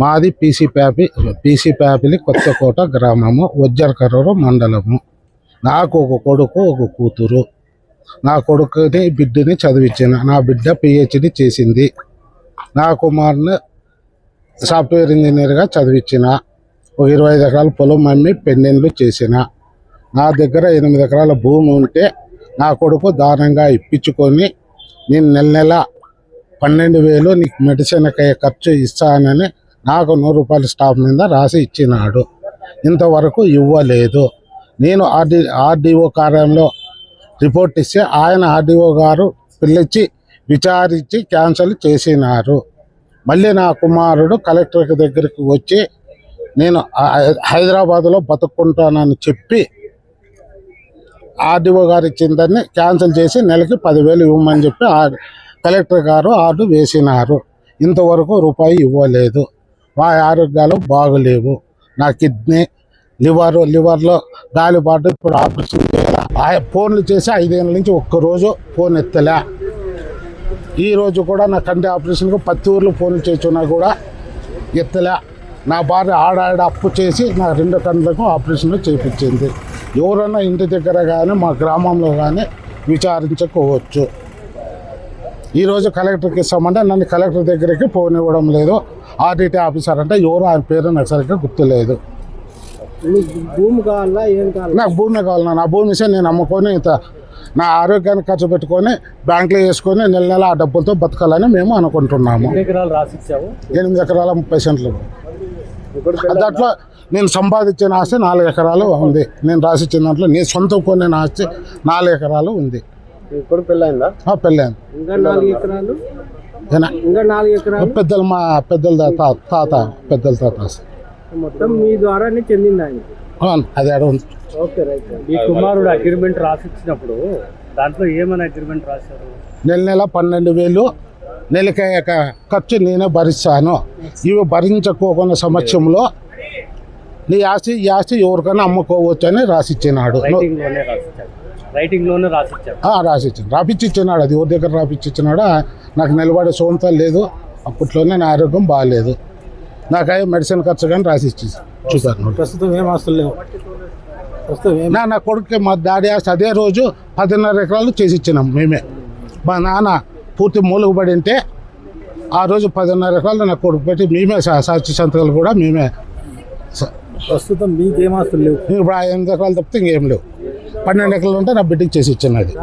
మాది పీసీ ప్యాపిలి కొత్తకోట గ్రామము, వజ్జరకర్రూరు మండలము. నాకు ఒక కొడుకు ఒక కూతురు. నా కొడుకుని బిడ్డని చదివించిన. నా బిడ్డ PhD చేసింది. నా కుమారుని సాఫ్ట్వేర్ ఇంజనీర్గా చదివించిన. ఒక 25 ఎకరాల పొలం అమ్మి పెళ్ళిళ్ళు చేసిన. నా దగ్గర 8 ఎకరాల భూమి ఉంటే నా కొడుకు దానంగా ఇప్పించుకొని నేను నెల 12,000 నీకు మెడిసిన్ ఖర్చు ఇస్తానని నాకు 100 రూపాయల స్టాప్ మీద రాసి ఇచ్చినాడు. ఇంతవరకు ఇవ్వలేదు. నేను ఆర్డీఓ కార్యాలయంలో రిపోర్ట్ ఇస్తే ఆయన ఆర్డీఓ గారు పిలిచి విచారించి క్యాన్సిల్ చేసినారు. మళ్ళీ నా కుమారుడు కలెక్టర్ దగ్గరికి వచ్చి నేను హైదరాబాద్లో బతుక్కుంటానని చెప్పి ఆర్డీఓ గారు ఇచ్చిందని క్యాన్సిల్ చేసి నెలకి 10,000 ఇవ్వమని చెప్పి కలెక్టర్ గారు ఆర్డర్ వేసినారు. ఇంతవరకు రూపాయి ఇవ్వలేదు. మా ఆరోగ్యాలు బాగలేవు. నా కిడ్నీ లివర్లో గాలిబాటు ఇప్పుడు ఆపరేషన్ చేయాలి. ఫోన్లు చేసి 5 ఏళ్ళ నుంచి ఒక్కరోజు ఫోన్ ఎత్తలే. ఈరోజు కూడా నా కంటి ఆపరేషన్కు 10 ఊర్లు ఫోన్లు చేస్తున్నా కూడా ఎత్తలే. నా భార్య ఆడాడ అప్పు చేసి నా 2 కండ్లకు ఆపరేషన్లు చేయించింది. ఎవరన్నా ఇంటి దగ్గర కానీ మా గ్రామంలో కానీ విచారించుకోవచ్చు. ఈరోజు కలెక్టర్కి ఇస్తామంటే నన్ను కలెక్టర్ దగ్గరికి ఫోన్ ఇవ్వడం లేదు. ఆర్డిటీ ఆఫీసర్ అంటే ఎవరు ఆయన పేరు నాకు సరిగ్గా గుర్తులేదు. భూమి కావాలా ఏం కావాలి? నాకు భూమి కావాలి. నా భూమి ఇస్తే నేను అమ్ముకొని నా ఆరోగ్యాన్ని ఖర్చు పెట్టుకొని బ్యాంకులో వేసుకొని నెల ఆ డబ్బులతో బతకాలని మేము అనుకుంటున్నాము. 8 ఎకరాలు రాసిచ్చావు? 8 ఎకరాల 30 సెంట్లు. దాంట్లో నేను సంపాదించిన ఆస్తి 4 ఎకరాలు ఉంది. నేను రాసిచ్చిన దాంట్లో నేను సొంతం కొన్ని ఆస్తి 4 ఎకరాలు ఉంది. పెళ్ళైందా? పెళ్ళైంది. ఇంకా 4 ఎకరాలు పెద్దలు మా పెద్దల తాత మొత్తం మీ ద్వారానే చెందింది ఆయన. అది అడ ఉంది. Okay right. మీ కుమారుడు అగ్రిమెంట్ రాసిచ్చినప్పుడు దాంట్లో ఏమైనా అగ్రిమెంట్ రాశారు? నెల 12,000 నెలకి ఖర్చు నేనే భరిస్తాను. ఇవి భరించకోకున్న సమక్షంలో నీ ఆస్తి ఈ ఆస్తి ఎవరికైనా అమ్ముకోవచ్చు అని రాసిచ్చినాడు. రాసిచ్చాను. రాపిచ్చిచ్చినాడు. అది ఎవరి దగ్గర రాపిచ్చిచ్చినాడు. నాకు నిలబడే సొంతం లేదు. అప్పట్లోనే నా ఆరోగ్యం బాగాలేదు. నాకై మెడిసిన్ ఖర్చు కానీ రాసిచ్చి చూసాను. ప్రస్తుతం ఏం ఆస్తులు లేవు. నా కొడుకు మా డాడీ ఆస్తి అదే రోజు 10.5 ఎకరాలు చేసి ఇచ్చినాం మేమే. మా నాన్న పూర్తి మూలుగుబడి ఉంటే ఆ రోజు 10.5 ఎకరాలు నా కొడుకు పెట్టి మేమే సాక్షి సంతకాలు కూడా మేమే. ప్రస్తుతం మీకేం ఆస్తులు లేవు. ఇప్పుడు 8 ఎకరాలు తప్పితే ఇంకేం లేవు. 12 ఎకరాలు ఉంటే నా బిడ్డకి చేసి ఇచ్చినది.